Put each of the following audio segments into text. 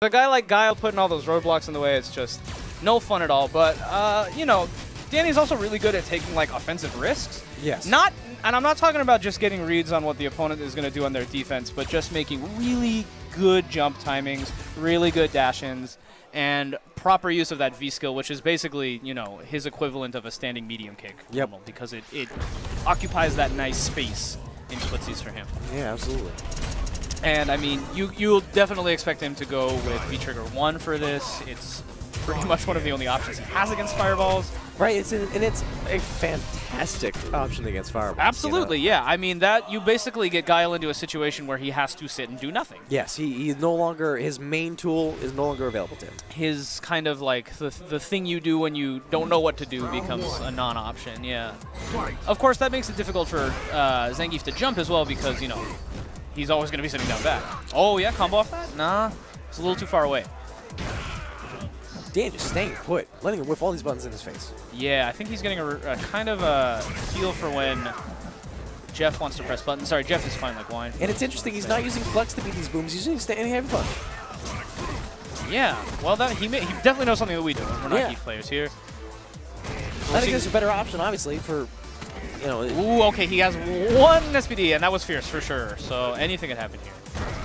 A guy like Guile putting all those roadblocks in the way, it's just no fun at all. But, you know, Danny's also really good at taking, like, offensive risks. Yes. And I'm not talking about just getting reads on what the opponent is going to do on their defense, but just making really good jump timings, really good dash-ins, and proper use of that V-skill, which is basically, you know, his equivalent of a standing medium kick. Yep. Normal, because it occupies that nice space in footsies for him. Yeah, absolutely. And, I mean, you'll definitely expect him to go with V-Trigger 1 for this. It's pretty much one of the only options he has against Fireballs. Right, and it's a fantastic option against Fireballs. Absolutely, you know? yeah. I mean, that you basically get Guile into a situation where he has to sit and do nothing. Yes, he's no longer, his main tool is no longer available to him. His kind of like the thing you do when you don't know what to do becomes a non-option, yeah. Of course, that makes it difficult for Zangief to jump as well because, you know, he's always going to be sitting down back. Oh, yeah, combo off that? Nah, it's a little too far away. Dan just staying put, letting him whiff all these buttons in his face. Yeah, I think he's getting a kind of a feel for when Jeff wants to press buttons. Sorry, Jeff is FineLikeWine. And it's interesting, he's not using flex to beat these booms, he's using standing heavy punch. Yeah, well, he definitely knows something that we do. We're not Heath players here. I think there's a better option, obviously, for, you know. Ooh, okay, he has one SPD, and that was fierce for sure. So anything could happen here.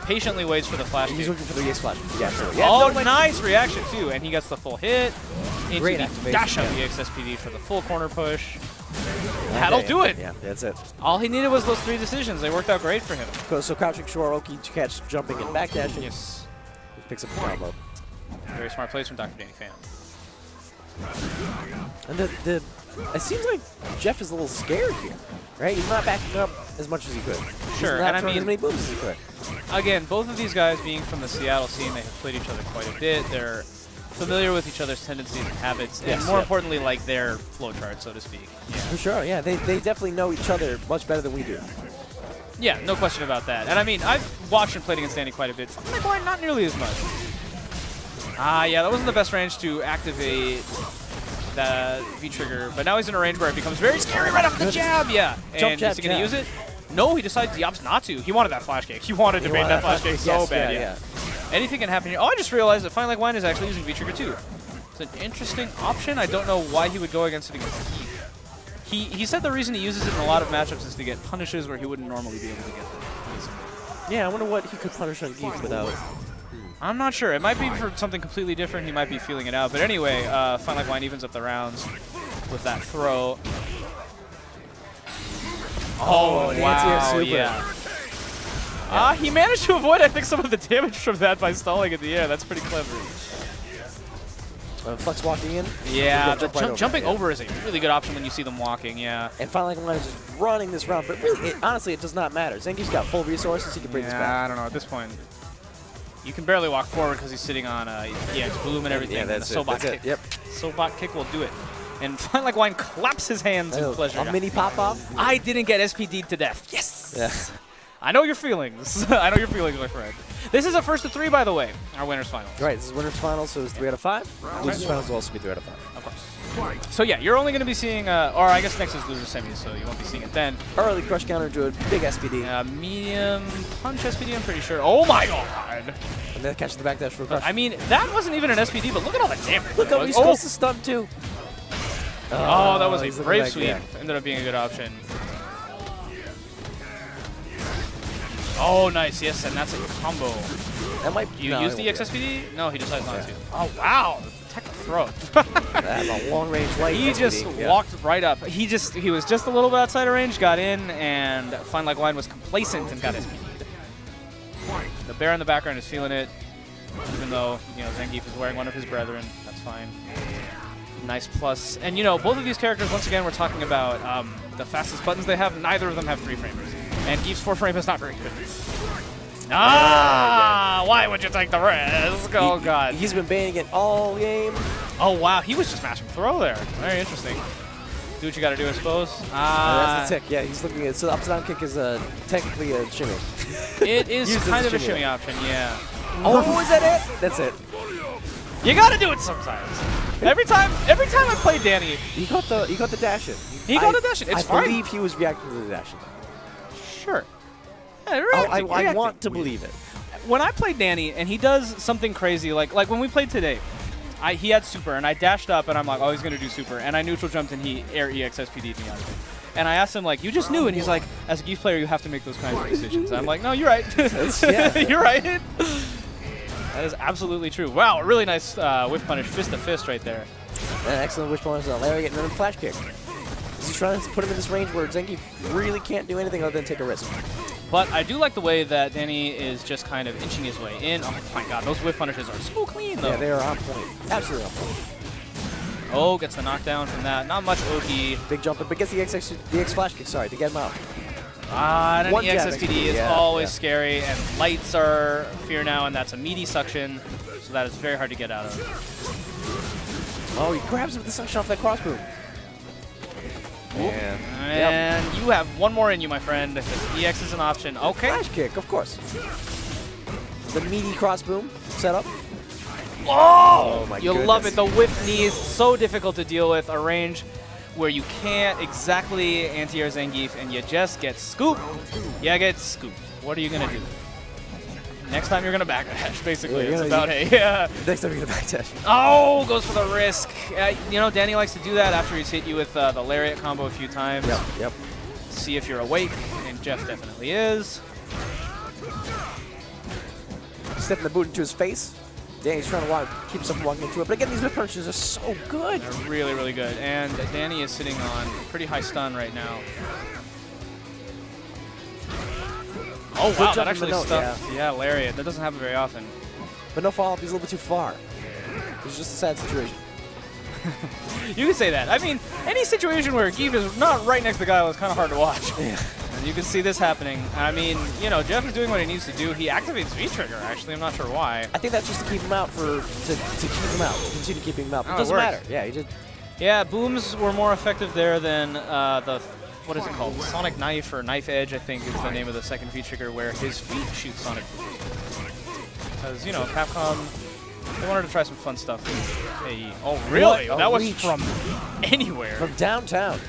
Patiently waits for the flash. He's looking for the EX flash. Yeah, oh, nice reaction, too. And he gets the full hit. Great activation. Dash out the EX SPD for the full corner push. That'll do it. Yeah, that's it. All he needed was those 3 decisions. They worked out great for him. So crouching shore, Oki to catch jumping and backdashing. Yes. He picks up the combo. Very smart plays from DrDannyPham. And it seems like Jeff is a little scared here, right? He's not backing up as much as he could. Sure, He's not and I throwing mean, as many booms as he could. Again, both of these guys being from the Seattle scene, they have played each other quite a bit. They're familiar with each other's tendencies and habits, and more importantly, like their flowchart, so to speak. Yeah. For sure, yeah. They definitely know each other much better than we do. Yeah, no question about that. And I mean, I've watched and played against Danny quite a bit. FineLikeWine, not nearly as much. Ah, yeah, that wasn't the best range to activate that V-trigger, but now he's in a range where it becomes very scary right off the jab, yeah. And is he going to use it? No, he decides the opts not to. He wanted that flash kick. He wanted to bait that flash kick so bad, yeah. Anything can happen here. Oh, I just realized that FineLikeWine is actually using V-trigger too. It's an interesting option. I don't know why he would go against it against Heath. He said the reason he uses it in a lot of matchups is to get punishes where he wouldn't normally be able to get them. Yeah, I wonder what he could punish on Heath without. I'm not sure. It might be for something completely different. He might be feeling it out. But anyway, FineLikeWine evens up the rounds with that throw. Oh, wow, yeah. He managed to avoid, I think, some of the damage from that by stalling in the air. That's pretty clever. Flex walking in. Yeah, jumping over is a really good option when you see them walking, yeah. And FineLikeWine is just running this round. But really, honestly, it does not matter. Zangief's got full resources. He can bring this back. I don't know. At this point, you can barely walk forward because he's sitting on EX boom and everything. Yeah, that's and the Sobot kick. Yep. Sobot kick will do it. And FineLikeWine claps his hands in pleasure. A mini pop-off? I didn't get SPD'd to death. Yes! Yeah. I know your feelings. I know your feelings, my friend. This is a first of 3, by the way, our winners finals. Right, this is winners finals, so it's 3 out of 5. Losers finals will also be 3 out of 5. Of course. So yeah, you're only going to be seeing, or I guess next is loser semis, so you won't be seeing it then. Early crush counter to a big SPD. Medium punch SPD, I'm pretty sure. Oh my god! And then catching the backdash for a crush. I mean, that wasn't even an SPD, but look at all the damage. Look how he's supposed to stun too. Oh, that was a brave sweep. Ended up being a good option. Oh, nice. Yes, and that's a combo. That might you use the XSPD? No, he decides not to. Oh, wow. Tech throat. That's a long-range light. He just walked right up. He was just a little bit outside of range, got in, and FineLikeWine was complacent and got SPD'd. The bear in the background is feeling it, even though, you know, Zangief is wearing one of his brethren. That's fine. Nice plus. And, you know, both of these characters, once again, we're talking about the fastest buttons they have. Neither of them have 3-framers. And Geef's 4-frame is not very good. Why would you take the risk? Oh, God. He's been banning it all game. Oh, wow. He was just mashing throw there. Very interesting. Do what you got to do, I suppose. That's the tick. Yeah, he's looking at it. So the upside down kick is technically a shimmy. It is kind of a shimmy option, yeah. Oh, is that it? That's it. You got to do it sometimes. Every time I play Danny, he got the dash in. He got the dash in. It's fine. I believe he was reacting to the dash in. Sure. Yeah, I want to believe it. when I play Danny and he does something crazy, like when we played today, he had super and I dashed up and I'm like, oh, he's gonna do super, and I neutral jumped and he air EX SPD'd me out of it. And I asked him, like, you just knew, and he's like, as a Geef player, you have to make those kinds of decisions. I'm like, no, you're right. You're right. That is absolutely true. Wow, a really nice whiff punish, fist to fist right there. An excellent whiff punish on Larry getting another flash kick. He's trying to put him in this range where Zangief really can't do anything other than take a risk. But I do like the way that Danny is just kind of inching his way in. Oh my god, those whiff punishes are so clean, though. Yeah, they are on point. Absolutely on point. Oh, gets the knockdown from that. Not much Oki. Big jump, but gets the X flash kick, sorry, to get him out. And an EX SPD is always scary, and lights are fear now, and that's a meaty suction, so that is very hard to get out of. Oh, he grabs him with the suction off that crossboom. And you have one more in you, my friend, because EX is an option. Okay. Flash kick, of course. The meaty crossboom setup. Oh, my You'll goodness. love it. The whiff knee is so difficult to deal with. A range where you can't exactly anti-air Zangief, and you just get scooped. Yeah, get scooped. What are you going to do? Next time you're going to backdash, basically. It's about it. Yeah. Next time you're going to backdash. Oh, goes for the risk. You know, Danny likes to do that after he's hit you with the lariat combo a few times. Yep. See if you're awake, and Jeff definitely is. Stepping the boot into his face. Danny's trying to keep himself walking into it. But again, these whip punches are so good. They're really, really good. And Danny is sitting on pretty high stun right now. Oh, wow, that actually stuck. Yeah, lariat. That doesn't happen very often. But no follow-up. He's a little bit too far. It's just a sad situation. You can say that. I mean, any situation where Geef is not right next to the guy is kind of hard to watch. Yeah. And you can see this happening. I mean, you know, Jeff is doing what he needs to do. He activates V-Trigger, actually. I'm not sure why. I think that's just to keep him out to keep him out, to continue keeping him out. But it doesn't matter. Yeah, he did. Yeah, booms were more effective there than the, what is it called? Sonic Knife or Knife Edge, I think is the name of the second V-Trigger, where his feet shoot Sonic booms. Because, you know, Capcom, they wanted to try some fun stuff with AE. Oh, really? That was from anywhere. From downtown.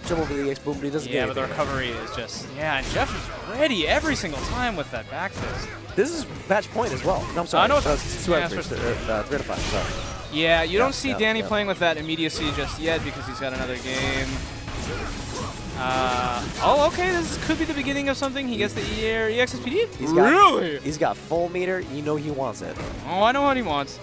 Jump over the EX boom, but he doesn't get but the recovery is just, and Jeff is ready every single time with that back fist. This is match point as well. No, I'm sorry. I know it's DrDannyPham, sorry. Yeah, you don't see Danny playing with that immediacy just yet because he's got another game. Oh, okay, this could be the beginning of something. He gets the EX SPD? He's got full meter. You know he wants it. Oh, I know what he wants.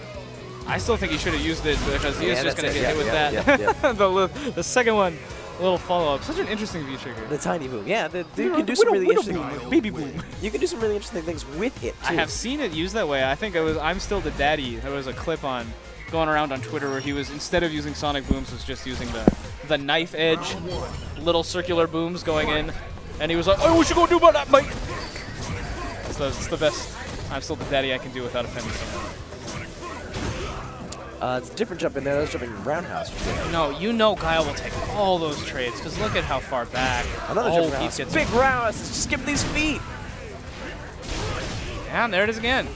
I still think he should have used it because he is just going to get hit with that. The second one. A little follow-up. Such an interesting V-Trigger. The tiny boom. Yeah, you can do some really interesting baby boom. You can do some really interesting things with it, too. I have seen it used that way. I think it was I'm Still the Daddy. There was a clip on going around on Twitter where he was, instead of using sonic booms, was just using the knife edge, little circular booms going in. And he was like, oh, we should go do about that, mate. It's the best I'm Still the Daddy I can do without offending someone. It's a different jump in there. That's jumping roundhouse. No, you know Guile will take all those trades because look at how far back. Another jump roundhouse. Big roundhouse. Just skip these feet. And there it is again.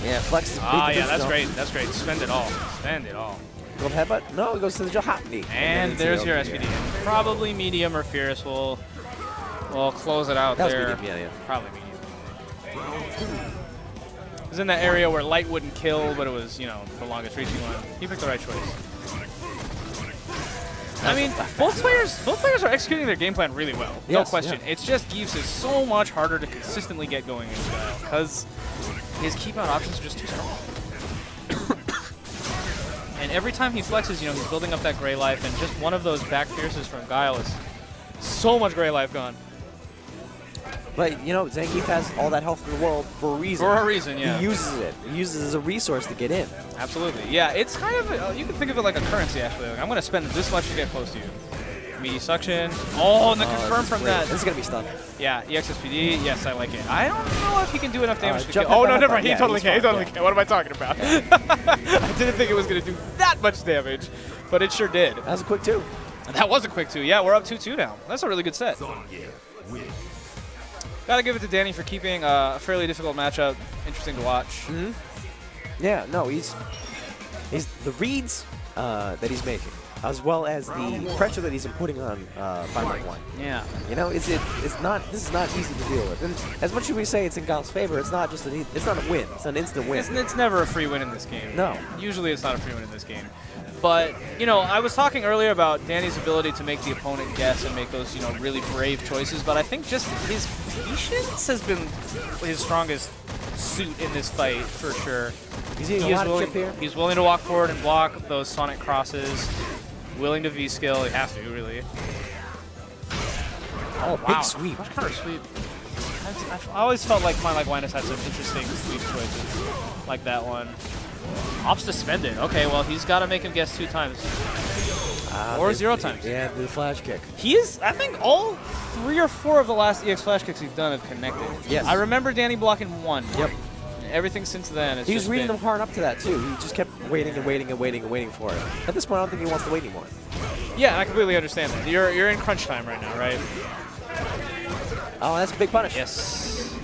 Yeah, flex is big. Yeah, that's great. That's great. Spend it all. Spend it all. Little headbutt? No, it goes to the hot knee. And there's your SPD. Probably medium or fierce will close it out there. That was medium, yeah. Probably medium. It was in that area where light wouldn't kill, but it was, you know, the longest reaching one. He picked the right choice. I mean, both players are executing their game plan really well. No question. Yeah. It's just Geef's is so much harder to consistently get going in Guile because his keep out options are just too strong. And every time he flexes, you know, he's building up that gray life, and just one of those back fierces from Guile is so much gray life gone. But, you know, Zangief has all that health in the world for a reason. For a reason, yeah. He uses it. He uses it as a resource to get in. Absolutely. Yeah, it's kind of, you can think of it like a currency, actually. Like, I'm going to spend this much to get close to you. Meaty suction. Oh, and the confirm from that. This is going to be stunned. Yeah, EXSPD. Yes, I like it. I don't know if he can do enough damage to kill. Oh, no, never mind. He totally can. He totally can. What am I talking about? I didn't think it was going to do that much damage, but it sure did. That was a quick 2. That was a quick 2. Yeah, we're up 2-2 now. That's a really good set. Gotta give it to Danny for keeping a fairly difficult matchup interesting to watch. Mm-hmm. Yeah, no, he's the reads that he's making as well as the pressure that he's putting on FineLikeWine. Yeah. You know, it's not. This is not easy to deal with. And as much as we say it's in Khaos' favor, it's not just it's not a win. It's an instant win. It's never a free win in this game. No. Usually it's not a free win in this game. But, you know, I was talking earlier about Danny's ability to make the opponent guess and make those, you know, really brave choices, but I think just his patience has been his strongest suit in this fight, for sure. He's willing to walk forward and block those Sonic crosses, willing to V-skill. He has to, really. Oh, wow. Big sweep. What kind of sweep? I always felt like FineLikeWine has had some interesting sweep choices, like that one. Opts to spend it. Okay, well, he's got to make him guess 2 times. Or 0 times. Yeah, the flash kick. He is, I think, all 3 or 4 of the last EX flash kicks he's done have connected. Yes. I remember Danny blocking 1. Yep. Everything since then has He was just reading been... them hard up to that, too. He just kept waiting and waiting and waiting and waiting for it. At this point, I don't think he wants to wait anymore. Yeah, and I completely understand that. You're in crunch time right now, right? Oh, that's a big punish. Yes.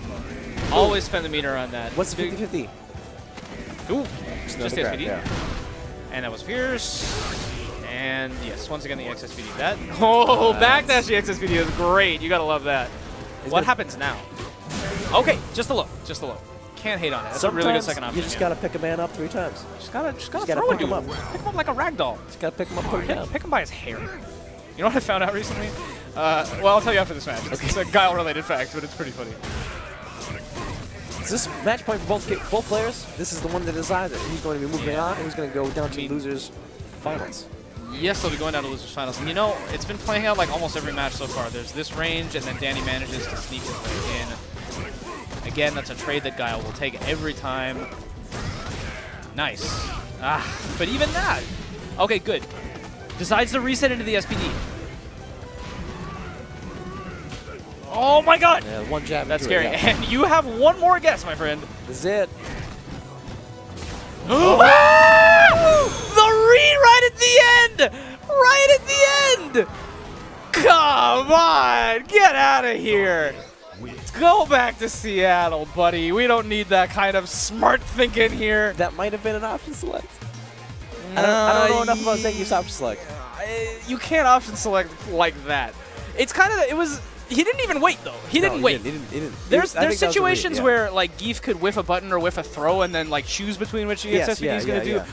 Always spend the meter on that. What's the 50-50? Ooh, just the SPD. Yeah. And that was fierce. And yes, once again the XSPD. That backdash the XSPD is great. You gotta love that. What happens now? Okay, just a look. Just a look. Can't hate on it. That's a really good second option. You just gotta pick a man up 3 times. Just gotta throw pick him up. Pick him up like a rag doll. Just gotta pick him up, put him down. Pick him by his hair. You know what I found out recently? Well, I'll tell you after this match. It's a Guile-related fact, but it's pretty funny. Is this match point for both players? This is the one that decides it. Who's going to be moving on, and who's going to go down to losers finals. Yes, they'll be going down to losers finals. And you know, it's been playing out like almost every match so far. There's this range, and then Danny manages to sneak his way in. Again, that's a trade that Guile will take every time. Nice. But even that. Okay, good. Decides to reset into the SPD. Oh my god! Yeah, one jab. That's scary. Yeah. And you have one more guess, my friend. This is it. Oh. The read right at the end! Right at the end! Come on! Get out of here! Go back to Seattle, buddy. We don't need that kind of smart thinking here. That might have been an option select. I don't know enough about Zengi's option select. You can't option select like that. It's kind of, it was, he didn't even wait though. He didn't wait. He didn't. There's situations where like Geef could whiff a button or whiff a throw and then like choose between which EXS he's going to do. But